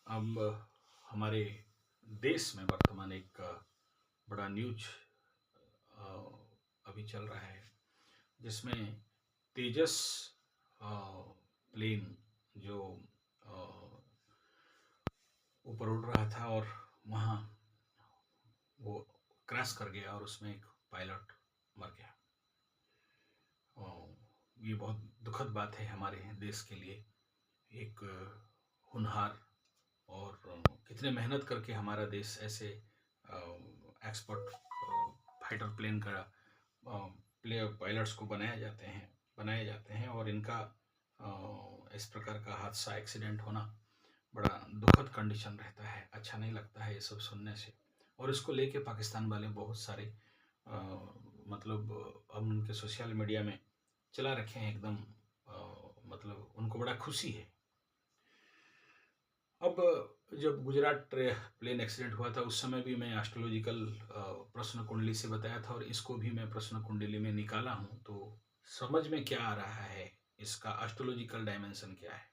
अब हमारे देश में वर्तमान एक बड़ा न्यूज अभी चल रहा है, जिसमें तेजस प्लेन जो ऊपर उड़ रहा था और वहाँ वो क्रैश कर गया और उसमें एक पायलट मर गया। ये बहुत दुखद बात है हमारे देश के लिए। एक होनहार और कितने मेहनत करके हमारा देश ऐसे एक्सपर्ट फाइटर प्लेन का पायलट्स को बनाए जाते हैं और इनका इस प्रकार का हादसा एक्सीडेंट होना बड़ा दुखद कंडीशन रहता है। अच्छा नहीं लगता है ये सब सुनने से। और इसको लेके पाकिस्तान वाले बहुत सारे मतलब हम उनके सोशल मीडिया में चला रखे हैं एकदम, मतलब उनको बड़ा खुशी है। अब जब गुजरात प्लेन एक्सीडेंट हुआ था उस समय भी मैं एस्ट्रोलॉजिकल प्रश्न कुंडली से बताया था और इसको भी मैं प्रश्न कुंडली में निकाला हूँ, तो समझ में क्या आ रहा है, इसका एस्ट्रोलॉजिकल डायमेंशन क्या है।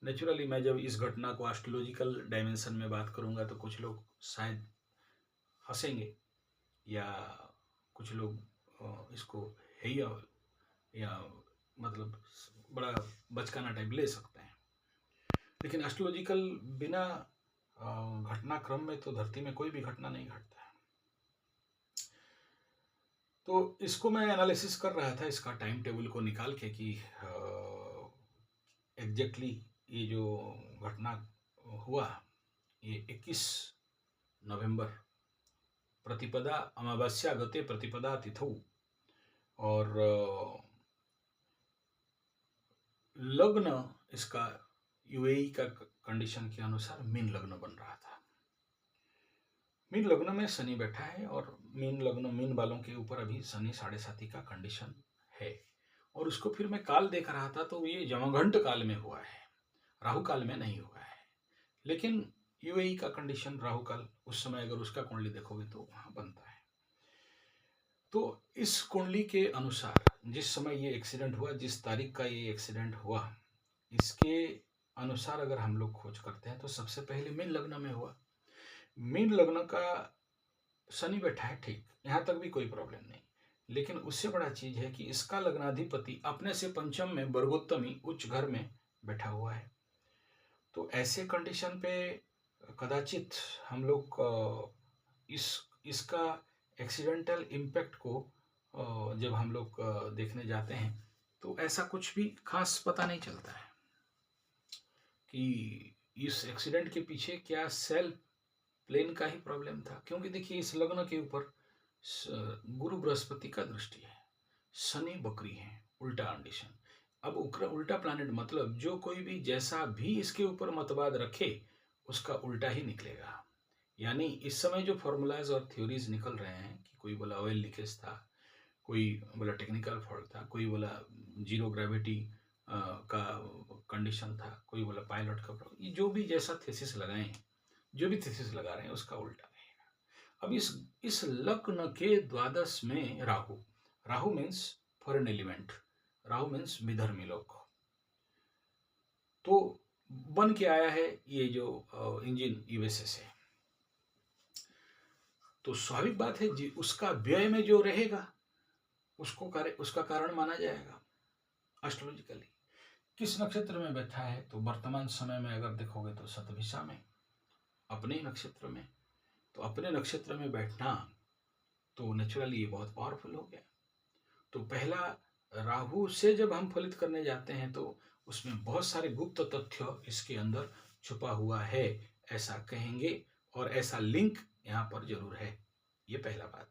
नेचुरली मैं जब इस घटना को एस्ट्रोलॉजिकल डायमेंशन में बात करूँगा तो कुछ लोग शायद हंसेंगे या कुछ लोग इसको है या मतलब बड़ा बचकाना टाइप ले सकते हैं। लेकिन एस्ट्रोलॉजिकल बिना घटनाक्रम में तो धरती में कोई भी घटना नहीं घटता है। तो इसको मैं एनालिसिस कर रहा था, इसका टाइम टेबल को निकाल के कि एग्जैक्टली ये जो घटना हुआ ये 21 नवंबर प्रतिपदा अमावस्या गते प्रतिपदा तिथौ और लग्न इसका यूएई का कंडीशन के अनुसार मीन लग्न बन रहा था। मीन लग्न में शनि बैठा है और मीन वालों के ऊपर अभी शनि 7.5 का कंडीशन है। और उसको फिर मैं काल देख रहा था तो ये जमघंट काल में हुआ है, राहु काल में नहीं हुआ है। लेकिन यूएई का कंडीशन राहु काल उस समय अगर उसका कुंडली देखोगे तो वहां बनता है। तो इस कुंडली के अनुसार जिस समय ये एक्सीडेंट हुआ, जिस तारीख का ये एक्सीडेंट हुआ, इसके अनुसार अगर हम लोग खोज करते हैं तो सबसे पहले मीन लग्न में हुआ। मीन लग्न का शनि बैठा है, ठीक, यहाँ तक भी कोई प्रॉब्लम नहीं। लेकिन उससे बड़ा चीज है कि इसका लग्नाधिपति अपने से पंचम में वर्गोत्तमी उच्च घर में बैठा हुआ है। तो ऐसे कंडीशन पे कदाचित हम लोग इसका एक्सीडेंटल इम्पैक्ट को जब हम लोग देखने जाते हैं तो ऐसा कुछ भी खास पता नहीं चलता है कि इस एक्सीडेंट के पीछे क्या सेल्फ प्लेन का ही प्रॉब्लम था। क्योंकि देखिए इस लग्न के ऊपर गुरु बृहस्पति का दृष्टि है, शनि बकरी है, उल्टा कंडीशन। अब उल्टा प्लैनेट मतलब जो कोई भी जैसा भी इसके ऊपर मतवाद रखे उसका उल्टा ही निकलेगा। यानी इस समय जो फॉर्मूलाज और थ्योरीज निकल रहे हैं कि कोई बोला ऑयल लीकेज था, कोई बोला टेक्निकल फॉल्ट था, कोई बोला जीरो ग्रेविटी का कंडीशन था, कोई बोला पायलट का प्रॉब्लम, ये जो भी जैसा थीसिस लगाए हैं, जो भी थीसिस लगा रहे हैं उसका उल्टा रहेगा। अब इस लग्न के द्वादश में Rahu, Rahu means foreign element, Rahu means विधर्मी लोग, तो बन के आया है ये जो इंजन यूएसए से। तो स्वाभाविक बात है जी उसका व्यय में जो रहेगा उसका कारण माना जाएगा एस्ट्रोलॉजिकली। किस नक्षत्र में बैठा है तो वर्तमान समय में अगर देखोगे तो शतभिषा में, अपने नक्षत्र में। तो अपने नक्षत्र में बैठना तो नेचुरली ये बहुत पावरफुल हो गया। तो पहला राहु से जब हम फलित करने जाते हैं तो उसमें बहुत सारे गुप्त तथ्य इसके अंदर छुपा हुआ है ऐसा कहेंगे, और ऐसा लिंक यहाँ पर जरूर है। ये पहला बात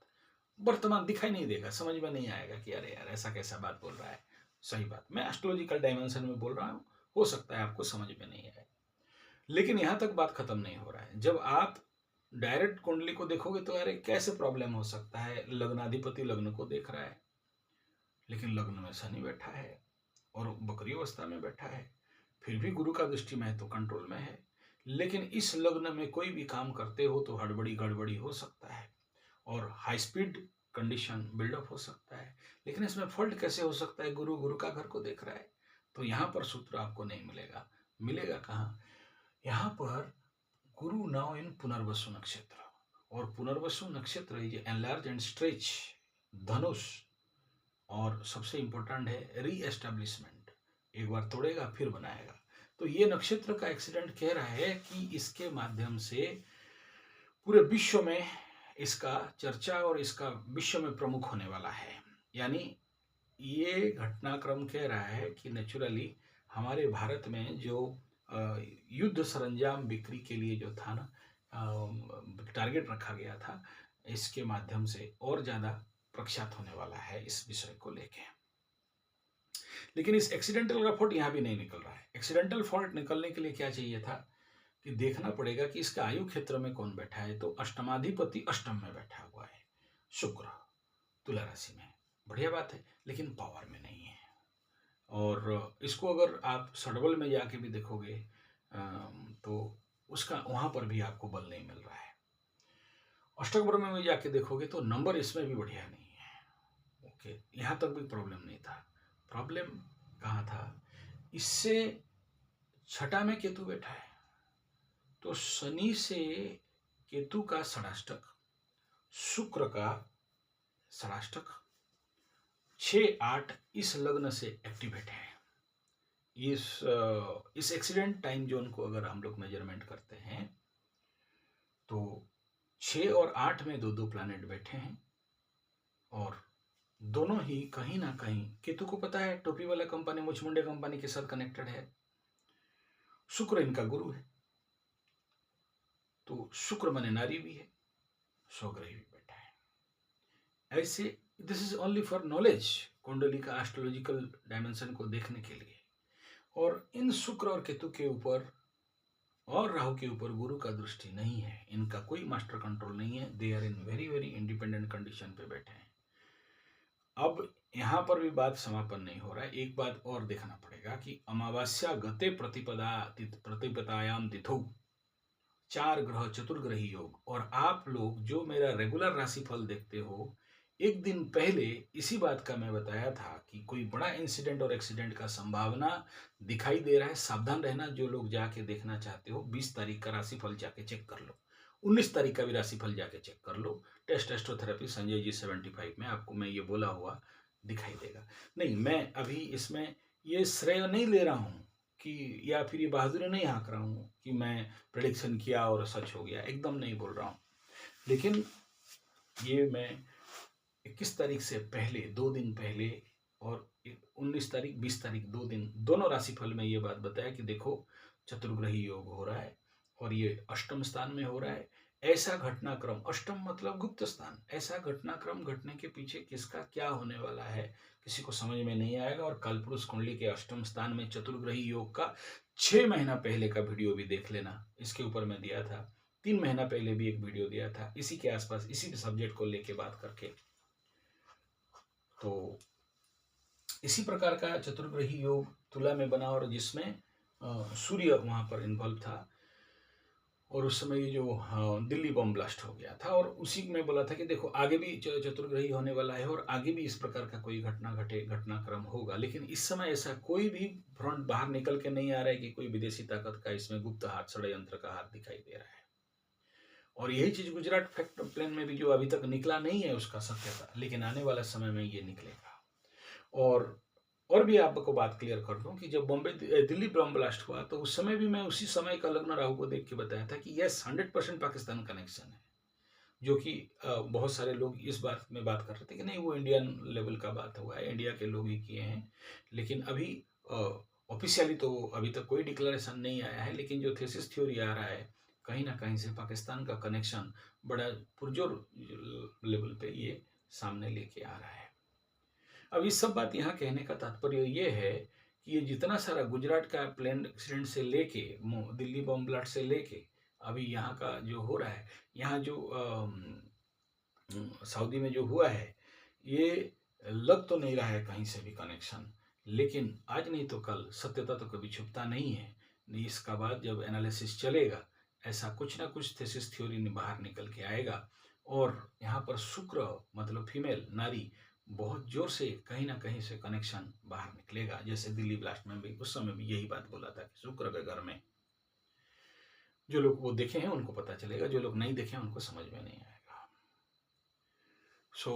वर्तमान दिखाई नहीं देगा, समझ में नहीं आएगा कि अरे यार ऐसा कैसा बात बोल रहा है। सही बात, मैं एस्ट्रोलॉजिकल डायमेंशन में बोल रहा हूँ, हो सकता है आपको समझ में नहीं आए। लेकिन यहां तक बात खत्म नहीं हो रहा है। जब आप डायरेक्ट कुंडली को देखोगे तो अरे कैसे प्रॉब्लम हो सकता है, लग्नाधिपति लग्न को देख रहा है लेकिन लग्न में शनि बैठा है और बकरी अवस्था में बैठा है, फिर भी गुरु का दृष्टि में है तो कंट्रोल में है। लेकिन इस लग्न में कोई भी काम करते हो तो हड़बड़ी गड़बड़ी हो सकता है और हाई स्पीड कंडीशन बिल्डअप हो सकता है। लेकिन इसमें फॉल्ट कैसे हो सकता है, गुरु का घर को देख रहा है, तो यहाँ पर सूत्र आपको नहीं मिलेगा। मिलेगा कहाँ, यहाँ पर गुरु नाउ इन पुनर्वसु नक्षत्र, और पुनर्वसु नक्षत्र इज एनलार्ज एंड स्ट्रेच धनुष, और सबसे इंपॉर्टेंट है री एस्टेब्लिशमेंट, एक बार तोड़ेगा फिर बनाएगा। तो ये नक्षत्र का एक्सीडेंट कह रहा है कि इसके माध्यम से पूरे विश्व में इसका चर्चा और इसका विश्व में प्रमुख होने वाला है। यानी ये घटनाक्रम कह रहा है कि नेचुरली हमारे भारत में जो युद्ध सरंजाम बिक्री के लिए जो था ना, टारगेट रखा गया था, इसके माध्यम से और ज़्यादा प्रख्यात होने वाला है इस विषय को लेके। लेकिन इस एक्सीडेंटल का फॉल्ट यहाँ भी नहीं निकल रहा है। एक्सीडेंटल फॉल्ट निकलने के लिए क्या चाहिए था कि देखना पड़ेगा कि इसका आयु क्षेत्र में कौन बैठा है। तो अष्टमाधिपति अष्टम में बैठा हुआ है, शुक्र तुला राशि में, बढ़िया बात है, लेकिन पावर में नहीं है। और इसको अगर आप षडबल में जाके भी देखोगे तो उसका वहाँ पर भी आपको बल नहीं मिल रहा है। अष्टक ब्रह्म में जाके देखोगे तो नंबर इसमें भी बढ़िया नहीं है। ओके, यहाँ तक भी प्रॉब्लम नहीं था। प्रॉब्लम कहाँ था? इससे छठा में केतु बैठा है, तो शनि से केतु का षडाष्टक, शुक्र का षडाष्टक 6-8 इस लग्न से एक्टिवेट है। इस एक्सीडेंट टाइम जोन को अगर हम लोग मेजरमेंट करते हैं तो 6 और 8 में 2-2 प्लैनेट बैठे हैं, और दोनों ही कहीं ना कहीं, केतु को पता है टोपी वाला कंपनी, मुचमुंडे कंपनी के साथ कनेक्टेड है, शुक्र इनका गुरु है, तो शुक्र माने नारी भी है, स्वग्रही भी बैठा है। ऐसे this is only for knowledge, कुंडली का एस्ट्रोलॉजिकल डायमेंशन को देखने के लिए। और इन शुक्र और केतु के ऊपर और राहु के ऊपर गुरु का दृष्टि नहीं है, इनका कोई मास्टर कंट्रोल नहीं है, they are in very very independent condition पे बैठे हैं। अब यहाँ पर भी बात समापन नहीं हो रहा है, एक बात और देखना पड़ेगा कि अमावस्या गते प्रतिपदायाम तिथौ 4 ग्रह चतुर्ग्रही योग, और आप लोग जो मेरा रेगुलर राशिफल देखते हो, एक दिन पहले इसी बात का मैं बताया था कि कोई बड़ा इंसिडेंट और एक्सीडेंट का संभावना दिखाई दे रहा है, सावधान रहना। जो लोग जाके देखना चाहते हो, 20 तारीख का राशिफल जाके चेक कर लो, 19 तारीख का भी राशिफल जाके चेक कर लो। टेस्ट एस्ट्रोथेरेपी संजय जी 75 में आपको मैं ये बोला हुआ दिखाई देगा। नहीं, मैं अभी इसमें ये श्रेय नहीं ले रहा हूँ कि, या फिर ये बहादुरी नहीं हाँक रहा हूँ कि मैं प्रेडिक्शन किया और सच हो गया, एकदम नहीं बोल रहा हूँ। लेकिन ये मैं 21 तारीख से पहले 2 दिन पहले और 19 तारीख 20 तारीख 2 दिन, दोनों राशिफल में ये बात बताया कि देखो चतुर्ग्रही योग हो रहा है और ये अष्टम स्थान में हो रहा है। ऐसा घटनाक्रम, अष्टम मतलब गुप्त स्थान, ऐसा घटनाक्रम घटने के पीछे किसका क्या होने वाला है किसी को समझ में नहीं आएगा। और कालपुरुष कुंडली के अष्टम स्थान में चतुर्ग्रही योग का 6 महीना पहले का वीडियो भी देख लेना, इसके ऊपर मैं दिया था। 3 महीना पहले भी एक वीडियो दिया था इसी के आसपास, इसी सब्जेक्ट को लेके बात करके। तो इसी प्रकार का चतुर्ग्रही योग तुला में बना, और जिसमें सूर्य वहां पर इन्वॉल्व था। और उस समय ये जो दिल्ली बम ब्लास्ट हो गया था, और उसी में बोला था कि देखो आगे भी चतुर्ग्रही होने वाला है और आगे भी इस प्रकार का कोई घटनाक्रम होगा। लेकिन इस समय ऐसा कोई भी फ्रंट बाहर निकल के नहीं आ रहा है कि कोई विदेशी ताकत का इसमें गुप्त हाथ, षड्यंत्र का हाथ दिखाई दे रहा है। और यही चीज गुजरात फैक्ट प्लान में भी जो अभी तक निकला नहीं है उसका सत्यता, लेकिन आने वाला समय में ये निकलेगा। और भी आपको बात क्लियर कर दूं कि जब दिल्ली बम ब्लास्ट हुआ तो उस समय भी मैं उसी समय का लग्न राहु को देख के बताया था कि यस 100% पाकिस्तान कनेक्शन है। जो कि बहुत सारे लोग इस बात में बात कर रहे थे कि नहीं वो इंडियन लेवल का बात हुआ है, इंडिया के लोग ही किए हैं। लेकिन अभी ऑफिशियली तो अभी तक कोई डिक्लेरेशन नहीं आया है, लेकिन जो थेसिस थ्योरी आ रहा है कहीं ना कहीं से पाकिस्तान का कनेक्शन बड़ा पुरजोर लेवल पे ये सामने लेके आ रहा है। अब इस सब बात यहाँ कहने का तात्पर्य ये है कि ये जितना सारा गुजरात का प्लेन एक्सीडेंट से लेके दिल्ली बम ब्लास्ट से लेके अभी यहाँ का जो हो रहा है, यहाँ जो सऊदी में जो हुआ है, ये लग तो नहीं रहा है कहीं से भी कनेक्शन। लेकिन आज नहीं तो कल सत्यता तो कभी छुपता नहीं है। इसका बाद जब एनालिसिस चलेगा, ऐसा कुछ ना कुछ थेसिस थ्योरी बाहर निकल के आएगा। और यहाँ पर शुक्र मतलब फीमेल नारी बहुत जोर से कहीं ना कहीं से कनेक्शन बाहर निकलेगा। जैसे दिल्ली ब्लास्ट में भी उस समय भी यही बात बोला था कि शुक्र के घर में जो लोग वो देखे हैं उनको पता चलेगा, जो लोग नहीं देखे हैं उनको समझ में नहीं आएगा। सो